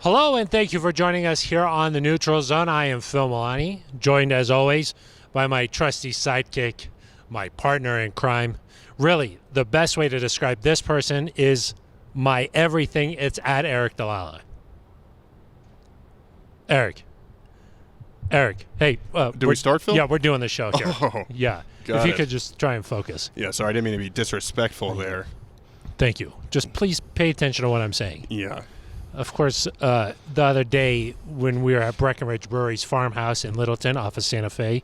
Hello, and thank you for joining us here on the Neutral Zone. I am Phil Milani, joined as always by my trusty sidekick, my partner in crime. Really, the best way to describe this person is my everything. It's at Eric Dalala. Eric, hey. Do we start, Phil? Yeah, we're doing the show here. Oh, yeah. If you could just try and focus. Yeah, sorry, I didn't mean to be disrespectful there. Thank you. Just please pay attention to what I'm saying. Yeah. Of course, the other day when we were at Breckenridge Brewery's farmhouse in Littleton off of Santa Fe,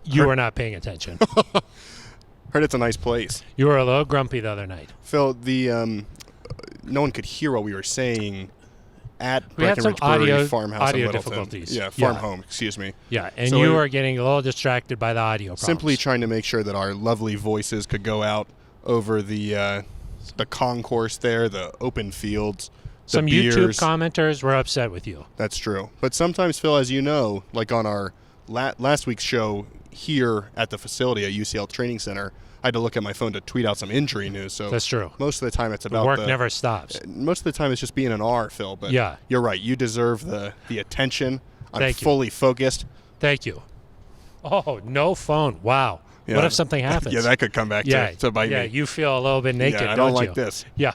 you were not paying attention. Heard it's a nice place. You were a little grumpy the other night. Phil, no one could hear what we were saying at We had some Breckenridge Brewery farmhouse in audio Littleton. difficulties. Yeah, farm home, excuse me. Yeah, and So you were getting a little distracted by the audio problems. Simply trying to make sure that our lovely voices could go out over the concourse there, the open fields. Some beers. YouTube commenters were upset with you. That's true. But sometimes, Phil, as you know, like on our last week's show here at the facility at UCL Training Center, I had to look at my phone to tweet out some injury news. So that's true. Most of the time it's about the work never stops. Most of the time it's just being an R, Phil. But yeah, you're right. You deserve the attention. I'm Thank fully you. focused. Thank you. Oh, no phone. Wow. Yeah. What if something happens? Yeah, that could come back to bite me. Yeah, you feel a little bit naked, I don't don't like you? this. Yeah.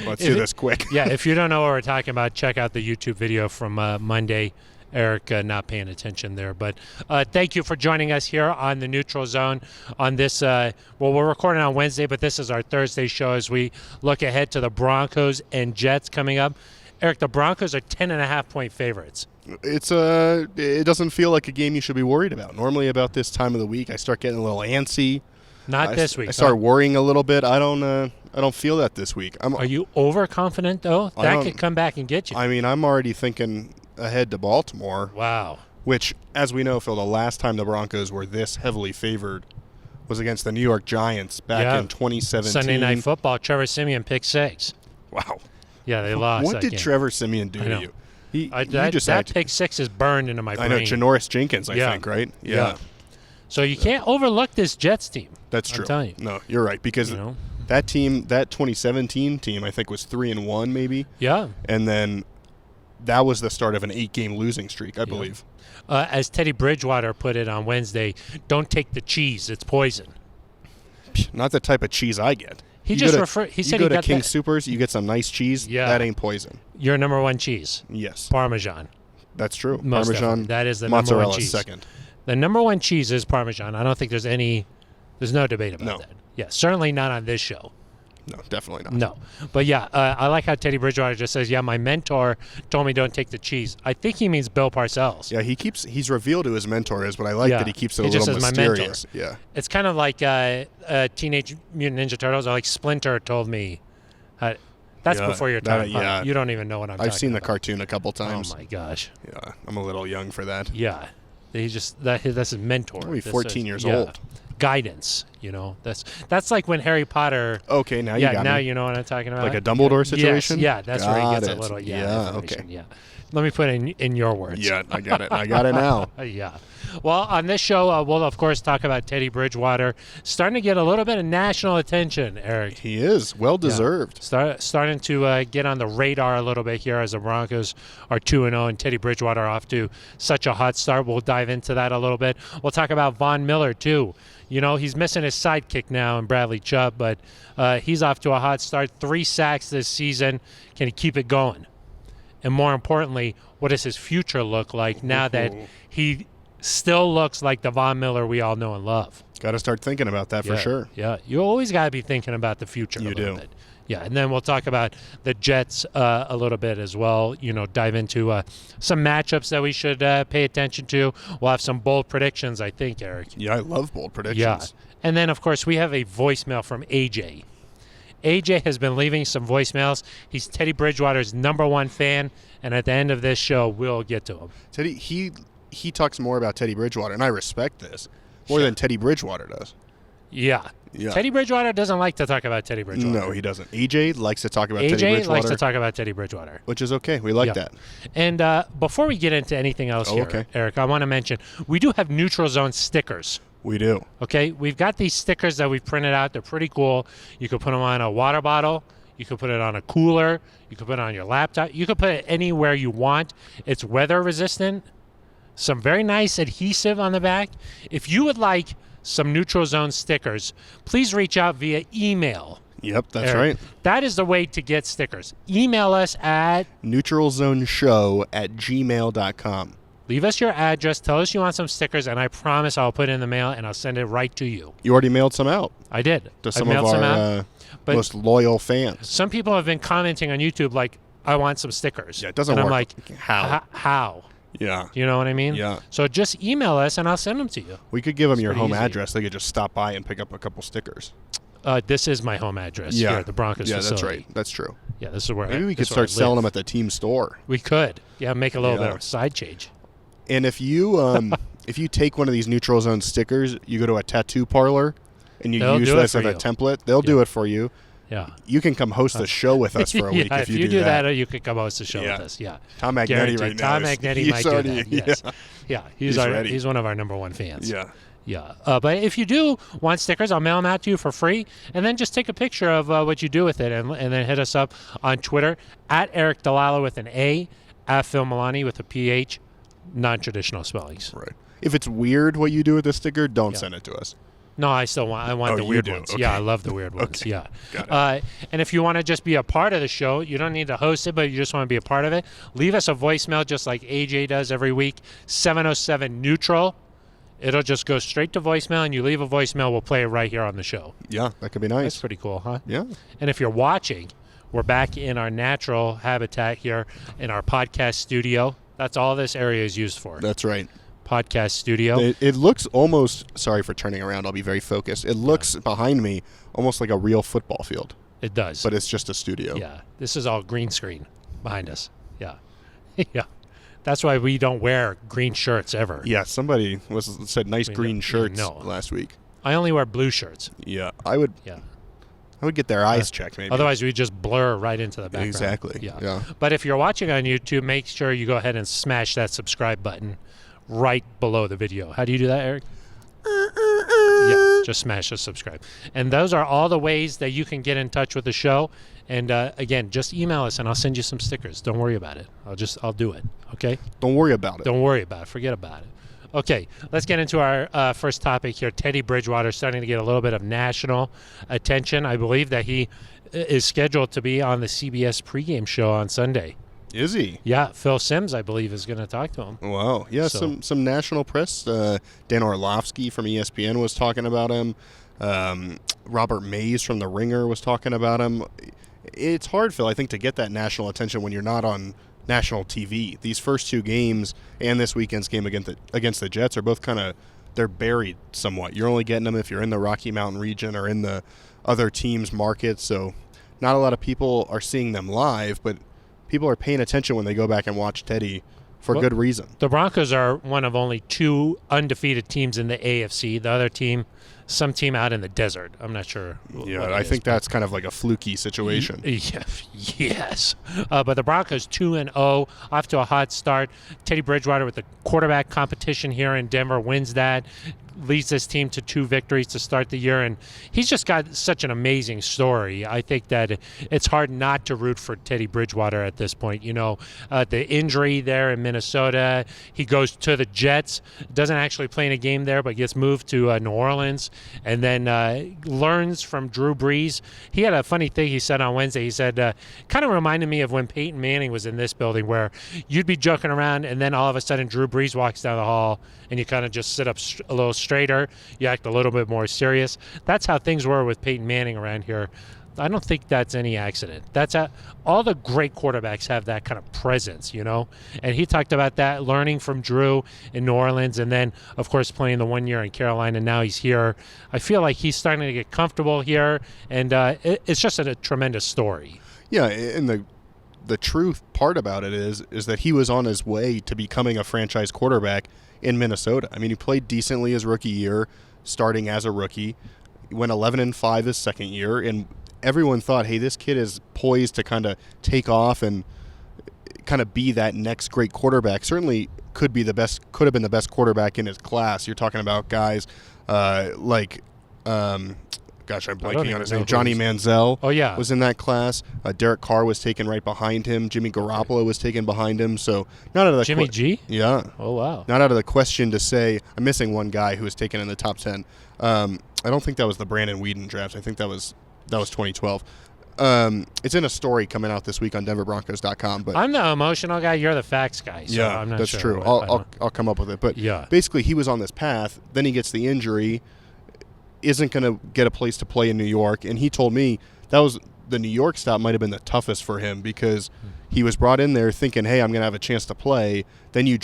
Let's do this quick. Yeah, if you don't know what we're talking about, check out the YouTube video from Monday. Eric not paying attention there. But thank you for joining us here on the Neutral Zone on this, we're recording on Wednesday, but this is our Thursday show as we look ahead to the Broncos and Jets coming up. Eric, the Broncos are 10.5-point favorites. It doesn't feel like a game you should be worried about. Normally about this time of the week, I start getting a little antsy. Not this week. I start worrying a little bit. I don't feel that this week. Are you overconfident though? That could come back and get you. I mean, I'm already thinking ahead to Baltimore. Wow. Which, as we know, Phil, the last time the Broncos were this heavily favored was against the New York Giants back in 2017. Sunday Night Football. Trevor Siemian pick 6. Wow. Yeah, they lost. What did game. Trevor Siemian do to you? That pick 6 is burned into my brain. I know, Janoris Jenkins, I think, right? Yeah. So you can't overlook this Jets team. That's true. I'm telling you. No, you're right, because that team, that 2017 team, I think was 3-1 maybe. Yeah. And then that was the start of an 8-game losing streak, I believe. As Teddy Bridgewater put it on Wednesday, don't take the cheese; it's poison. Not the type of cheese I get. He said you go to King Soopers, you get some nice cheese. Yeah. That ain't poison. Your number one cheese. Yes. Parmesan. That's true. Most Parmesan. definitely. That is the mozzarella number one cheese. Second. The number one cheese is Parmesan. I don't think there's no debate about that. Yeah, certainly not on this show. No, definitely not. No. But yeah, I like how Teddy Bridgewater just says, yeah, my mentor told me don't take the cheese. I think he means Bill Parcells. Yeah, he's revealed who his mentor is, but I like that he keeps it a little mysterious. My mentor. Yeah. It's kind of like Teenage Mutant Ninja Turtles, or like Splinter told me. That's before your time. You don't even know what I'm talking about. I've seen the cartoon a couple times. Oh, my gosh. Yeah, I'm a little young for that. Yeah. That's his mentor. He's 14 years old. Guidance, that's like when Harry Potter. Okay, now you got me. Now you know what I'm talking about. Like a Dumbledore situation. Yes, that's where he gets a little. Okay. Yeah. Let me put it in your words. Yeah, I got it. I got it now. Yeah. Well, on this show, we'll, of course, talk about Teddy Bridgewater. Starting to get a little bit of national attention, Eric. He is. Well-deserved. Starting to get on the radar a little bit here as the Broncos are 2-0 and Teddy Bridgewater off to such a hot start. We'll dive into that a little bit. We'll talk about Von Miller, too. He's missing his sidekick now in Bradley Chubb, but he's off to a hot start. 3 sacks this season. Can he keep it going? And more importantly, what does his future look like now that he still looks like the Von Miller we all know and love? Got to start thinking about that for sure. Yeah, you always got to be thinking about the future a little bit. Yeah, and then we'll talk about the Jets a little bit as well. Dive into some matchups that we should pay attention to. We'll have some bold predictions, I think, Eric. Yeah, I love bold predictions. Yeah, and then, of course, we have a voicemail from AJ. AJ has been leaving some voicemails. He's Teddy Bridgewater's #1 fan, and at the end of this show, we'll get to him. Teddy, he talks more about Teddy Bridgewater, and I respect this, more than Teddy Bridgewater does. Yeah. Teddy Bridgewater doesn't like to talk about Teddy Bridgewater. No, he doesn't. AJ likes to talk about Teddy Bridgewater. AJ likes to talk about Teddy Bridgewater. Which is okay. We like that. And before we get into anything else Eric, I want to mention we do have Neutral Zone stickers. We do. Okay, we've got these stickers that we've printed out. They're pretty cool. You can put them on a water bottle. You could put it on a cooler. You could put it on your laptop. You could put it anywhere you want. It's weather resistant. Some very nice adhesive on the back. If you would like some Neutral Zone stickers, please reach out via email. Yep, that's Eric. right. That is the way to get stickers. Email us at neutralzoneshow@gmail.com. leave us your address, tell us you want some stickers, and I promise I'll put it in the mail and I'll send it right to you. You already mailed some out I did. to I some of mailed some out. our But most loyal fans. some people have been commenting on YouTube like, I want some stickers. Yeah, it doesn't and work. I'm like, How? How? Yeah. You know what I mean? Yeah. So just email us and I'll send them to you. We could give them your pretty home easy. address. They could just stop by and pick up a couple stickers. This is my home address here at the Broncos Yeah, facility. that's right. That's true. Yeah, this is where Maybe we could this is where start I selling live. them at the team store. We could. Yeah, make a little Yeah. bit of a side change. And if you if you take one of these Neutral Zone stickers, you go to a tattoo parlor and you They'll use do it this for as a you. template, they'll do it for you. Yeah. You can come host the show with us for a week yeah, if you do that. that, you could come host the show with us. Yeah. Tom Magnetti Guaranteed. right now. Tom Magnetti he's might already, do that. Yes. Yeah. He's ready. He's one of our number one fans. Yeah. Yeah. But if you do want stickers, I'll mail them out to you for free. And then just take a picture of what you do with it and then hit us up on Twitter at Eric Dalala with an A, at Phil Milani with a PH, non-traditional spellings. Right. If it's weird what you do with the sticker, don't send it to us. No, I want Oh, the you weird do. ones. Okay. Yeah, I love the weird ones. Okay. Yeah. Got it. And if you want to just be a part of the show, you don't need to host it, but you just want to be a part of it, leave us a voicemail just like AJ does every week, 707-NEUTRAL. It'll just go straight to voicemail, and you leave a voicemail, we'll play it right here on the show. Yeah, that could be That's nice. pretty cool, huh? Yeah. And if you're watching, we're back in our natural habitat here in our podcast studio. That's all this area is used for. That's right. Podcast studio. It looks almost, sorry for turning around, I'll be very focused. It looks behind me almost like a real football field, It does. but it's just a studio. Yeah, this is all green screen behind us. Yeah, yeah. That's why we don't wear green shirts ever. Yeah, somebody said nice green shirts no. last week. I only wear blue shirts. Yeah, I would Yeah. get their eyes checked maybe. Otherwise, we just blur right into the background. Exactly. Yeah. Yeah. But if you're watching on YouTube, make sure you go ahead and smash that subscribe button right below the video. How do you do that, Eric? Yeah, just smash the subscribe. And those are all the ways that you can get in touch with the show. And again, just email us and I'll send you some stickers. Don't worry about it. I'll do it. Okay? Don't worry about it. Don't worry about it. Forget about it. Okay, let's get into our first topic here. Teddy Bridgewater starting to get a little bit of national attention. I believe that he is scheduled to be on the CBS pregame show on Sunday. Is he? Yeah, Phil Simms, I believe, is going to talk to him. Wow. Yeah, So- some national press. Dan Orlovsky from ESPN was talking about him. Robert Mays from The Ringer was talking about him. It's hard, Phil, I think, to get that national attention when you're not on national TV. These first two games and this weekend's game against the Jets are both they're buried somewhat. You're only getting them if you're in the Rocky Mountain region or in the other teams' markets. So not a lot of people are seeing them live, but people are paying attention when they go back and watch Teddy for good reason. The Broncos are one of only two undefeated teams in the AFC. The other team, some team out in the desert. I'm not sure. Yeah, what it I is, think but- that's kind of like a fluky situation. Yes. But the Broncos 2-0, off to a hot start. Teddy Bridgewater with the quarterback competition here in Denver wins that, leads this team to 2 victories to start the year, and he's just got such an amazing story. I think that it's hard not to root for Teddy Bridgewater at this point. You know, the injury there in Minnesota, he goes to the Jets, doesn't actually play in a game there, but gets moved to New Orleans, and then learns from Drew Brees. He had a funny thing he said on Wednesday. He said, kind of reminded me of when Peyton Manning was in this building, where you'd be joking around, and then all of a sudden Drew Brees walks down the hall, and you kind of just sit up a little straighter. You act a little bit more serious. That's how things were with Peyton Manning around here. I don't think that's any accident. That's all the great quarterbacks have that kind of presence, you know. And he talked about that, learning from Drew in New Orleans, and then, of course, playing the 1 year in Carolina. And now he's here. I feel like he's starting to get comfortable here, and it's just a tremendous story. Yeah, and the truth part about it is that he was on his way to becoming a franchise quarterback in Minnesota. I mean, he played decently his rookie year, starting as a rookie. He went 11-5 his second year, and everyone thought, hey, this kid is poised to kind of take off and kind of be that next great quarterback. Certainly could have been the best quarterback in his class. You're talking about guys like gosh, I'm I don't blanking even on his know name. who Johnny he's- Manziel Oh, yeah. was in that class. Derek Carr was taken right behind him. Jimmy Garoppolo was taken behind him. So not out of the Jimmy G? Yeah. Oh, wow. Not out of the question to say I'm missing one guy who was taken in the top 10. I don't think that was the Brandon Weeden draft. I think that was 2012. It's in a story coming out this week on DenverBroncos.com. But I'm the emotional guy. You're the facts guy. So yeah, I'm not that's sure true. what- I'll come up with it. But Yeah. basically, he was on this path. Then he gets the injury, isn't going to get a place to play in New York. And he told me that was the New York stop might have been the toughest for him because he was brought in there thinking, hey, I'm going to have a chance to play. Then you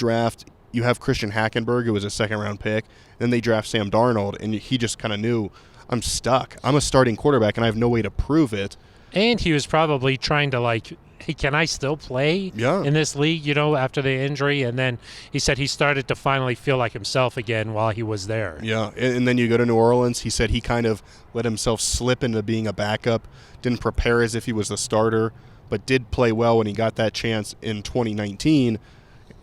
have Christian Hackenberg, who was a second-round pick. Then they draft Sam Darnold, and he just kind of knew, I'm stuck. I'm a starting quarterback, and I have no way to prove it. And he was probably trying to hey, can I still play in this league, after the injury? And then he said he started to finally feel like himself again while he was there. Yeah, and then you go to New Orleans. He said he kind of let himself slip into being a backup, didn't prepare as if he was the starter, but did play well when he got that chance in 2019.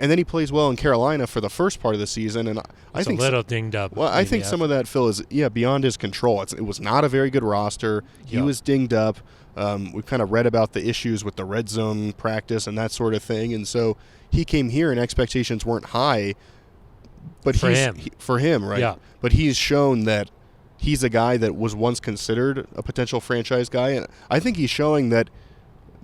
And then he plays well in Carolina for the first part of the season. And I think a little dinged up. Well, I think some of that, Phil, is beyond his control. It was not a very good roster. He was dinged up. We've kind of read about the issues with the red zone practice and that sort of thing. And so he came here and expectations weren't high. But for him, right? Yeah. But he's shown that he's a guy that was once considered a potential franchise guy. And I think he's showing that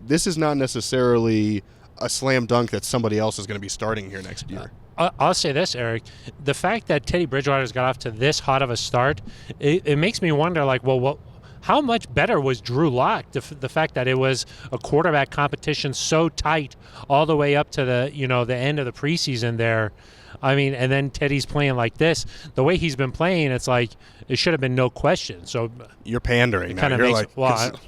this is not necessarily a slam dunk that somebody else is going to be starting here next year. I'll say this, Eric. The fact that Teddy Bridgewater's got off to this hot of a start, it makes me wonder, how much better was Drew Lock? The fact that it was a quarterback competition so tight all the way up to the end of the preseason there. I mean, and then Teddy's playing like this. The way he's been playing, it's like it should have been no question. So you're pandering. Kind of you're makes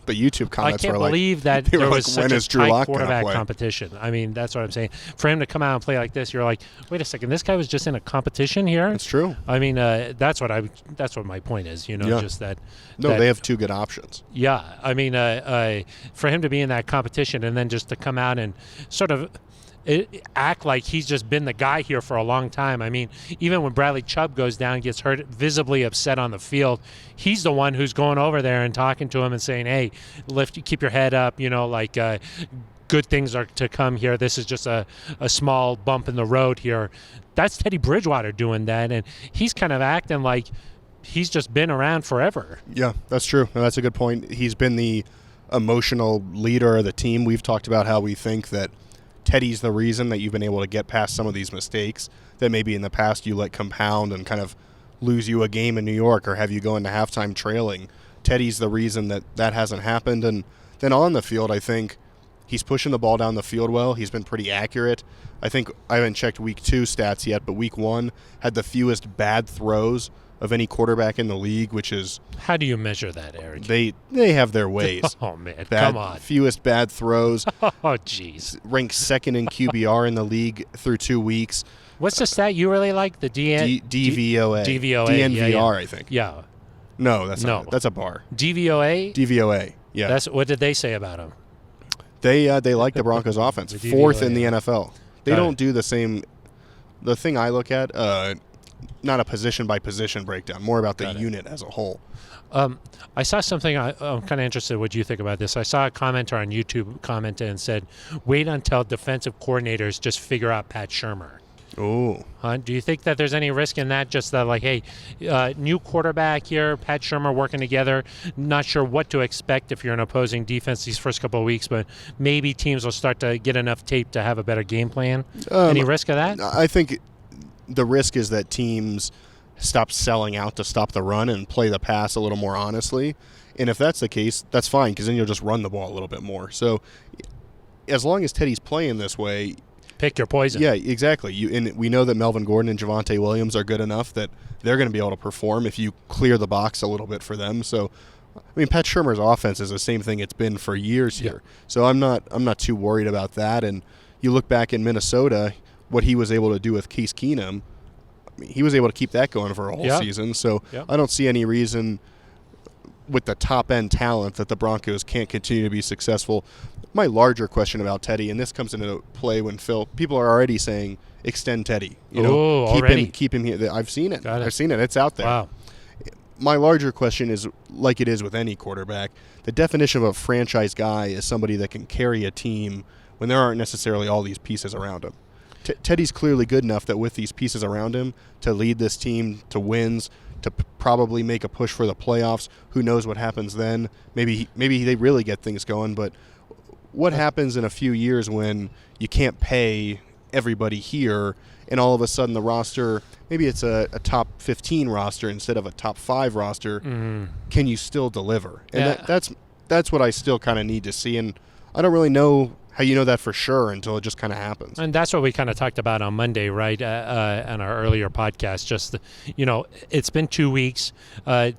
the YouTube comments I can't were believe that they were there was when such is a Drew tight Lock gonna quarterback play? competition. I mean, that's what I'm saying. For him to come out and play like this, you're like, wait a second, this guy was just in a competition here. It's true. I mean, that's what my point is. Just that. No, they have two good options. Yeah, I mean, for him to be in that competition and then just to come out and sort of act like he's just been the guy here for a long time. I mean, even when Bradley Chubb goes down, gets hurt, visibly upset on the field, he's the one who's going over there and talking to him and saying, hey, keep your head up, good things are to come here. This is just a small bump in the road here. That's Teddy Bridgewater doing that, and he's kind of acting like he's just been around forever. Yeah, that's true. And that's a good point. He's been the emotional leader of the team. We've talked about how we think that Teddy's the reason that you've been able to get past some of these mistakes that maybe in the past you let compound and kind of lose you a game in New York or have you go into halftime trailing. Teddy's the reason that hasn't happened. And then on the field, I think he's pushing the ball down the field well. He's been pretty accurate. I think I haven't checked week 2 stats yet, but week 1 had the fewest bad throws of any quarterback in the league, which is... How do you measure that, Eric? They have their ways. Oh, man, come on. Fewest bad throws. Oh, jeez. Ranked second in QBR in the league through 2 weeks. What's the stat you really like? The DVOA. DVOA. DNVR, I think. Yeah. No, that's not it. That's a bar. DVOA? DVOA, yeah. What did they say about him? They like the Broncos offense. The Fourth DVOA, in the NFL. They don't do the same... The thing I look at... not a position-by-position breakdown, more about the unit as a whole. I saw something, I'm kind of interested in what you think about this. I saw a commenter on YouTube comment and said, wait until defensive coordinators just figure out Pat Shurmur. Oh. Do you think that there's any risk in that? Just that, hey, new quarterback here, Pat Shurmur working together. Not sure what to expect if you're an opposing defense these first couple of weeks, but maybe teams will start to get enough tape to have a better game plan. Any risk of that? I think the risk is that teams stop selling out to stop the run and play the pass a little more honestly. And if that's the case, that's fine because then you'll just run the ball a little bit more. So as long as Teddy's playing this way... Pick your poison. Yeah, exactly. And we know that Melvin Gordon and Javonte Williams are good enough that they're going to be able to perform if you clear the box a little bit for them. So, I mean, Pat Shurmur's offense is the same thing it's been for years here. So I'm not too worried about that. And you look back in Minnesota, what he was able to do with Case Keenum, I mean, he was able to keep that going for a whole season. So I don't see any reason with the top-end talent that the Broncos can't continue to be successful. My larger question about Teddy, and this comes into play when people are already saying, extend Teddy. Already? Keep him here. I've seen it. I've seen it. It's out there. Wow. my larger question is, like it is with any quarterback, the definition of a franchise guy is somebody that can carry a team when there aren't necessarily all these pieces around him. Teddy's clearly good enough that with these pieces around him to lead this team to wins, to probably make a push for the playoffs. Who knows what happens then? Maybe they really get things going, but what happens in a few years when you can't pay everybody here and all of a sudden the roster, maybe it's a top 15 roster instead of a top 5 roster, can you still deliver? And that's what I still kind of need to see, and I don't really know how you know that for sure until it just kind of happens. And that's what we kind of talked about on Monday, right, on our earlier podcast. Just, it's been 2 weeks,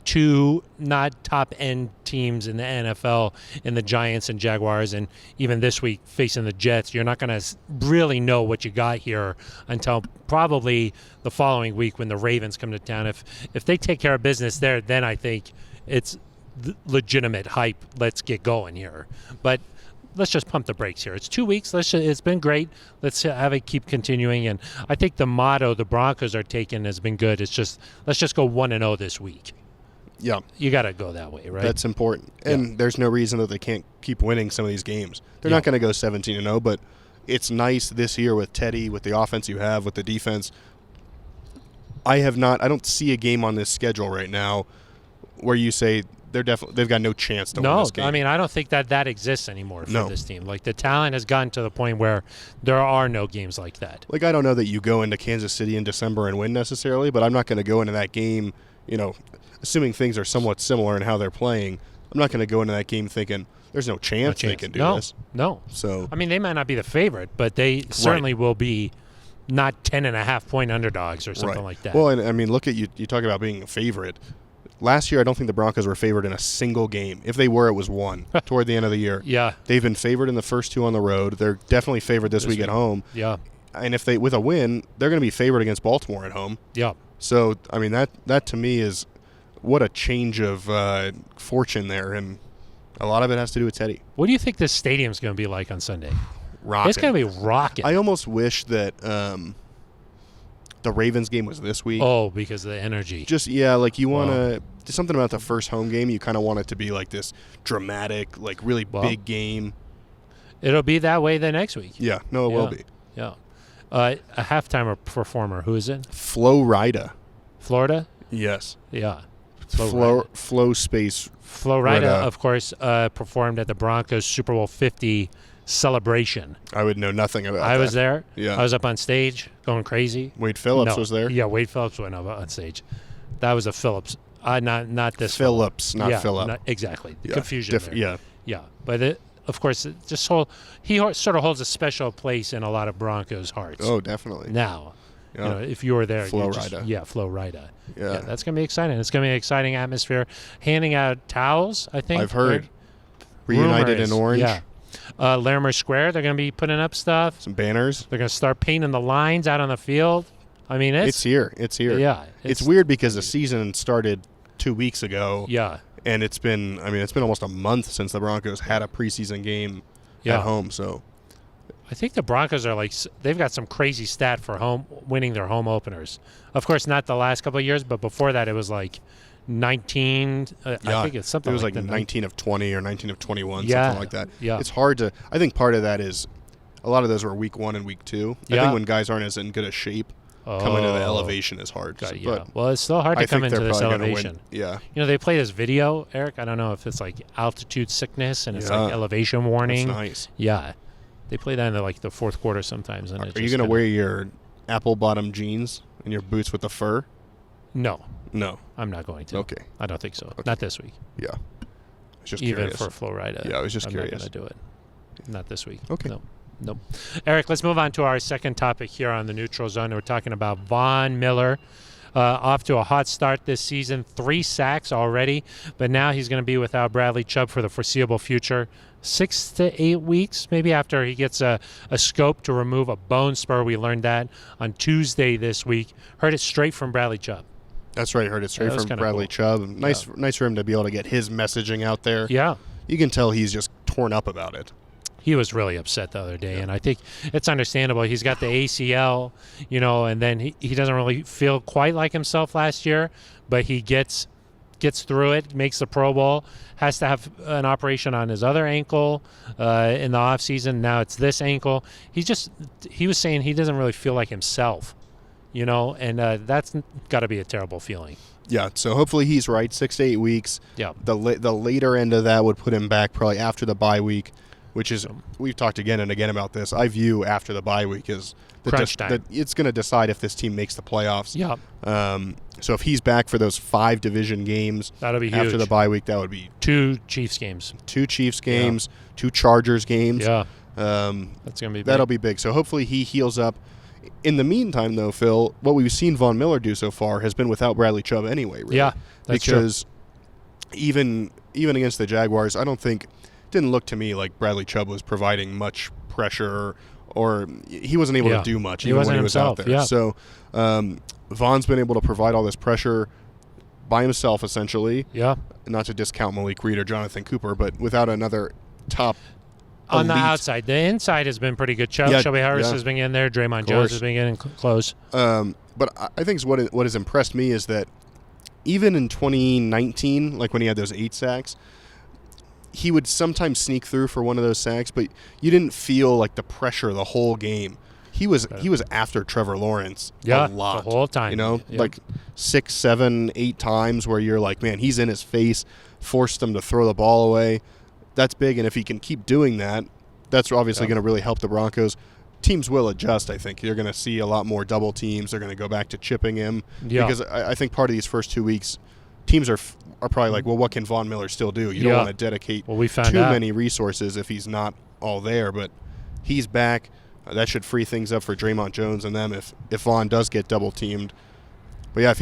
2 not top-end teams in the NFL, in the Giants and Jaguars, and even this week facing the Jets. You're not going to really know what you got here until probably the following week when the Ravens come to town. If they take care of business there, then I think it's legitimate hype. Let's get going here. But let's just pump the brakes here. It's 2 weeks. It's been great. Let's have it keep continuing. And I think the motto the Broncos are taking has been good. It's just, let's just go 1-0 this week. Yeah. You got to go that way, right? That's important. And there's no reason that they can't keep winning some of these games. They're not going to go 17-0, but it's nice this year with Teddy, with the offense you have, with the defense. I don't see a game on this schedule right now where you say they've got no chance to win this game. I mean, I don't think that exists anymore for this team. Like, the talent has gotten to the point where there are no games like that. Like, I don't know that you go into Kansas City in December and win necessarily, but I'm not going to go into that game, assuming things are somewhat similar in how they're playing. I'm not going to go into that game thinking there's no chance they can do this. No. So, I mean, they might not be the favorite, but they certainly will be not 10.5-point underdogs or something like that. Well, and I mean, look at you talk about being a favorite. Last year, I don't think the Broncos were favored in a single game. If they were, it was one toward the end of the year. Yeah. They've been favored in the first 2 on the road. They're definitely favored this week at home. Yeah. And if with a win, they're going to be favored against Baltimore at home. Yeah. So, I mean, that to me is what a change of fortune there. And a lot of it has to do with Teddy. What do you think this stadium's going to be like on Sunday? Rocking. It's going to be rocking. I almost wish that the Ravens game was this week. Oh, because of the energy. Just, like you want to – something about the first home game, you kind of want it to be like this dramatic, like really big game. It'll be that way the next week. Yeah. No, it will be. Yeah. A halftime performer. Who is it? Flo Rida. Florida? Yes. Yeah. Flow Space. Flo Rida, of course, performed at the Broncos Super Bowl 50 celebration. I would know nothing about that. I was there. Yeah. I was up on stage going crazy. Wade Phillips was there? Yeah, Wade Phillips went up on stage. That was a Phillips. Not this Phillips, not Phillip. Exactly. The confusion there. Yeah. Yeah. But of course, he sort of holds a special place in a lot of Broncos' hearts. Oh, definitely. Now, Yeah. If you were there, Flo Rida. Flo Rida. Yeah. That's going to be exciting. It's going to be an exciting atmosphere. Handing out towels, I think. I've heard. Reunited in orange. Yeah. Larimer Square, they're going to be putting up stuff. Some banners. They're going to start painting the lines out on the field. I mean, it's here. It's here. Yeah. It's weird because the season started 2 weeks ago. Yeah. And it's been almost a month since the Broncos had a preseason game at home. So I think the Broncos are they've got some crazy stat for winning their home openers. Of course, not the last couple of years, but before that, it was like 19. I think it's something. It was like 19 of 20 or 19 of 21, Yeah. something like that. Yeah. It's hard to. I think part of that is a lot of those were week 1 and week 2. I Yeah. think when guys aren't as in good a shape, coming to the elevation is hard. But well, it's still hard to come into this elevation. Yeah. They play this video, Eric. I don't know if it's like altitude sickness and it's like elevation warning. That's nice. Yeah. They play that in the fourth quarter sometimes. And are you going to wear your apple bottom jeans and your boots with the fur? No. No. I'm not going to. Okay. I don't think so. Okay. Not this week. Yeah. I was just Even curious. for Flo Rida. Yeah, I was just I'm curious. not going to do it. Not this week. Okay. No. Nope. Eric, let's move on to our second topic here on the Neutral Zone. We're talking about Von Miller. Off to a hot start this season, 3 sacks already, but now he's going to be without Bradley Chubb for the foreseeable future. 6 to 8 weeks, maybe after he gets a scope to remove a bone spur. We learned that on Tuesday this week. Heard it straight from Bradley Chubb. That's right. Heard it straight from Bradley Chubb. Nice for him to be able to get his messaging out there. Yeah. You can tell he's just torn up about it. He was really upset the other day, and I think it's understandable. He's got the ACL, and then he doesn't really feel quite like himself last year, but he gets gets through it, makes the Pro Bowl, has to have an operation on his other ankle in the offseason. Now it's this ankle. He was saying he doesn't really feel like himself, and that's got to be a terrible feeling. Yeah, so hopefully he's right, 6 to 8 weeks. Yeah. The later end of that would put him back probably after the bye week, which is, we've talked again and again about this. I view after the bye week as crunch time. It's going to decide if this team makes the playoffs. Yeah. So if he's back for those 5 division games that'll be huge. after the bye week, that would be 2 Chiefs games. 2 Chiefs games, 2 Chargers games. Yeah. That's going to be big. That'll be big. So hopefully he heals up. In the meantime, though, Phil, what we've seen Von Miller do so far has been without Bradley Chubb anyway, really. Yeah, that's because even against the Jaguars, I don't think – didn't look to me like Bradley Chubb was providing much pressure or he wasn't able to do much even when he was out there. Yeah. So Von's been able to provide all this pressure by himself essentially. Yeah. Not to discount Malik Reed or Jonathan Cooper, but without another top – on the outside. The inside has been pretty good. Shelby Harris has been in there. Draymond Jones has been getting close. But I think what has impressed me is that even in 2019, like when he had those 8 sacks, he would sometimes sneak through for one of those sacks, but you didn't feel like the pressure the whole game. He was after Trevor Lawrence a lot. The whole time. Like 6, 7, 8 times where you're like, man, he's in his face, forced him to throw the ball away. That's big, and if he can keep doing that, that's obviously going to really help the Broncos. Teams will adjust, I think. You're going to see a lot more double teams. They're going to go back to chipping him. Yeah. Because I think part of these first 2 weeks, teams are probably like, well, what can Von Miller still do? You don't want to dedicate too many resources if he's not all there. But he's back. That should free things up for Draymond Jones and them if Von does get double teamed. But yeah,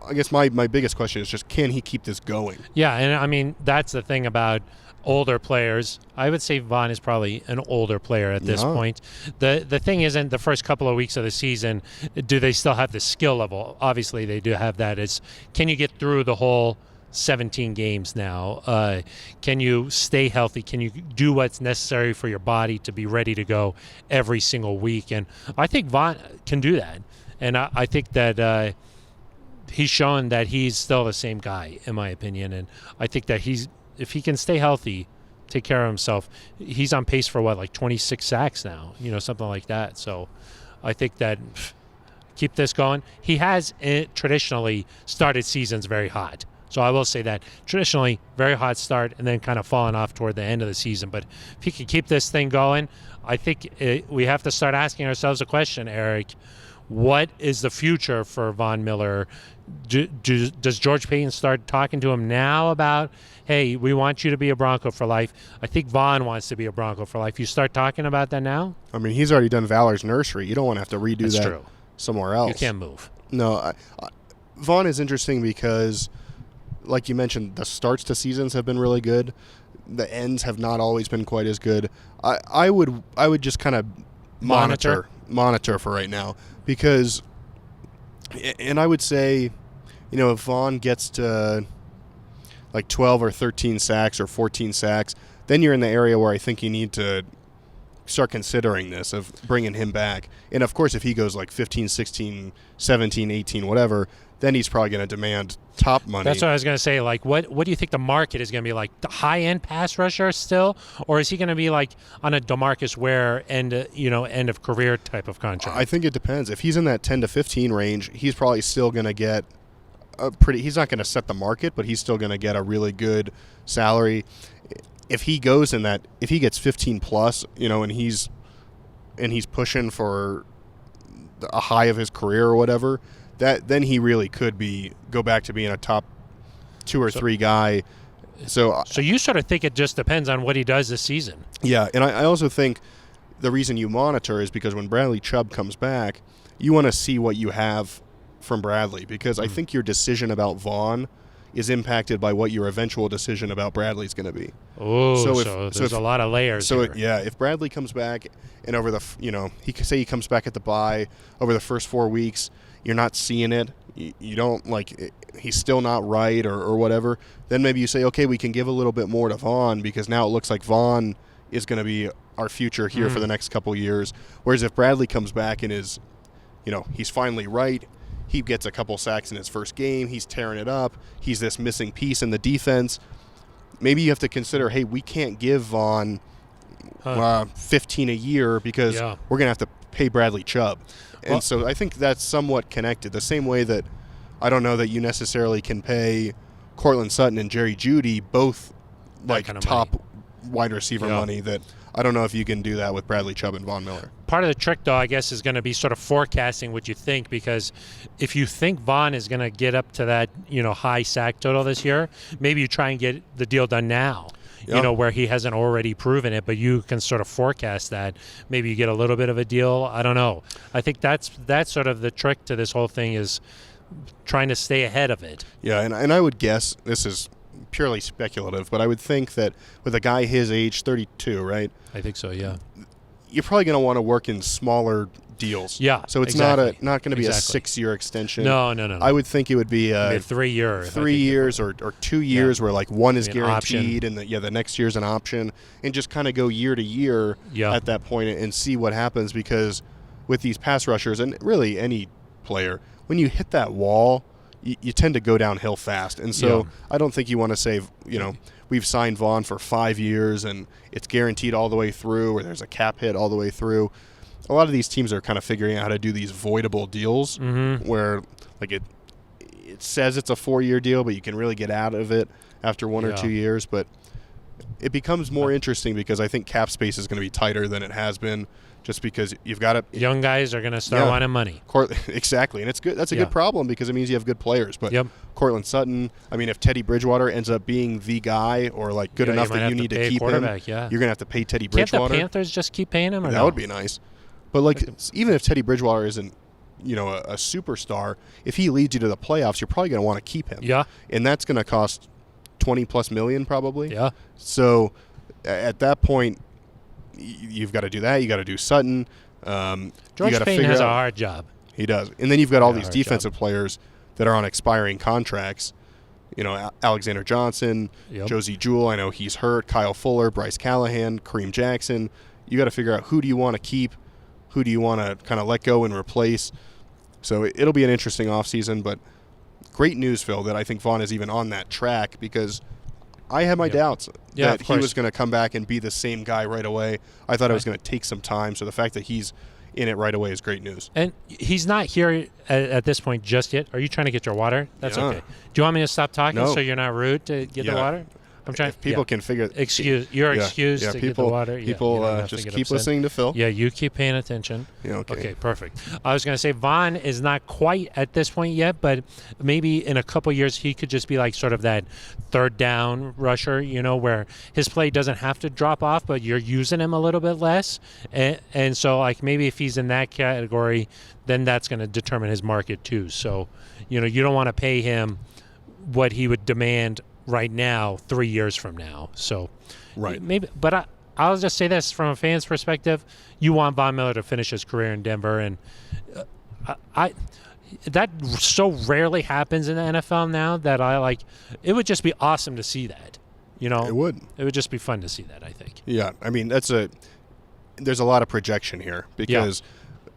I guess my biggest question is just, can he keep this going? Yeah, and I mean, that's the thing about older players. I would say Von is probably an older player at this point. The thing isn't the first couple of weeks of the season, do they still have the skill level? Obviously, they do have that. It's, can you get through the whole 17 games now? Can you stay healthy? Can you do what's necessary for your body to be ready to go every single week? And I think Von can do that. And I think that he's shown that he's still the same guy, in my opinion. And I think that if he can stay healthy, take care of himself, he's on pace for like 26 sacks now, something like that. So I think that keep this going. He has traditionally started seasons very hot. So I will say that traditionally very hot start and then kind of falling off toward the end of the season. But if he can keep this thing going, I think we have to start asking ourselves a question, Eric. What is the future for Von Miller? Does George Payton start talking to him now about, hey, we want you to be a Bronco for life? I think Von wants to be a Bronco for life. You start talking about that now? I mean, he's already done Valor's nursery. You don't want to have to redo that somewhere else. You can't move. No, Von is interesting because, like you mentioned, the starts to seasons have been really good. The ends have not always been quite as good. I would just kind of monitor for right now. Because, and I would say, if Von gets to like 12 or 13 sacks or 14 sacks, then you're in the area where I think you need to start considering this, of bringing him back. And, of course, if he goes like 15, 16, 17, 18, whatever, then he's probably going to demand top money. That's what I was going to say. Like, what do you think the market is going to be like? The high-end pass rusher still? Or is he going to be like on a DeMarcus Ware end of career type of contract? I think it depends. If he's in that 10 to 15 range, he's probably still going to get he's not going to set the market, but he's still going to get a really good salary. If he goes in that, if he gets 15 plus, and he's pushing for a high of his career or whatever, then he really could go back to being a top 2 or 3 guy. So you sort of think it just depends on what he does this season. Yeah, and I also think the reason you monitor is because when Bradley Chubb comes back, you want to see what you have from Bradley, because I think your decision about Von is impacted by what your eventual decision about Bradley is going to be. Oh, so there's a lot of layers here. If Bradley comes back and over the, he comes back at the bye over the first 4 weeks, you're not seeing it, you don't he's still not right or whatever, then maybe you say, okay, we can give a little bit more to Von because now it looks like Von is going to be our future here for the next couple years. Whereas if Bradley comes back and is, he's finally right, he gets a couple sacks in his first game. He's tearing it up. He's this missing piece in the defense. Maybe you have to consider, hey, we can't give Vaughn 15 a year because we're going to have to pay Bradley Chubb. And so I think that's somewhat connected. The same way that I don't know that you necessarily can pay Cortland Sutton and Jerry Jeudy both like kind of top wide receiver money, that I don't know if you can do that with Bradley Chubb and Von Miller. Part of the trick, though, I guess, is going to be sort of forecasting what you think, because if you think Vaughn is going to get up to that, high sack total this year, maybe you try and get the deal done now. Where he hasn't already proven it, but you can sort of forecast that. Maybe you get a little bit of a deal. I don't know. I think that's sort of the trick to this whole thing, is trying to stay ahead of it. Yeah, and I would guess, this is purely speculative, but I would think that with a guy his age, 32, right? I think so, yeah. You're probably going to want to work in smaller deals. Yeah, so it's not going to be a 6-year extension. No. I would think it would be a 3 year, 3 years or 2 years, where like one is guaranteed and the next year's an option, and just kind of go year to year at that point and see what happens. Because with these pass rushers, and really any player, when you hit that wall, you tend to go downhill fast. And so I don't think you want to say, we've signed Vaughn for 5 years and it's guaranteed all the way through, or there's a cap hit all the way through. A lot of these teams are kind of figuring out how to do these voidable deals, where like it says it's a 4-year deal, but you can really get out of it after 1 or 2 years. But it becomes more interesting because I think cap space is going to be tighter than it has been, just because you've got young guys are going to start wanting money. Exactly, and it's good. That's a good problem because it means you have good players. But Cortland Sutton, I mean, if Teddy Bridgewater ends up being the guy, or like good enough that you need to keep him, you're going to have to pay Teddy Bridgewater. Can't the Panthers just keep paying him? Or that would be nice. But like, even if Teddy Bridgewater isn't, a superstar, if he leads you to the playoffs, you're probably going to want to keep him. Yeah, and that's going to cost $20+ million probably. Yeah. So at that point, you've got to do that. You got to do Sutton. George Payne has a hard job. He does, and then you've got all these defensive players that are on expiring contracts. Alexander Johnson, Josie Jewell. I know he's hurt. Kyle Fuller, Bryce Callahan, Kareem Jackson. You got to figure out who do you want to keep, who do you want to kind of let go and replace. So it'll be an interesting offseason, but great news, Phil, that I think Vaughn is even on that track, because I had my doubts that he was going to come back and be the same guy right away. I thought it was going to take some time, so the fact that he's in it right away is great news. And he's not here at this point just yet. Are you trying to get your water? That's okay. Do you want me to stop talking so you're not rude to get the water? I'm trying. If people can figure. You're excused to get the water. People just keep listening to Phil. Yeah, you keep paying attention. Yeah, okay, perfect. I was going to say Vaughn is not quite at this point yet, but maybe in a couple years he could just be like sort of that third down rusher, where his play doesn't have to drop off, but you're using him a little bit less. And so like maybe if he's in that category, then that's going to determine his market too. So, you don't want to pay him what he would demand right now 3 years from now. So maybe, but I'll just say this from a fan's perspective: you want Von Miller to finish his career in Denver, and that so rarely happens in the NFL now that it would just be awesome to see that. It would just be fun to see that, I think. Yeah, I mean there's a lot of projection here, because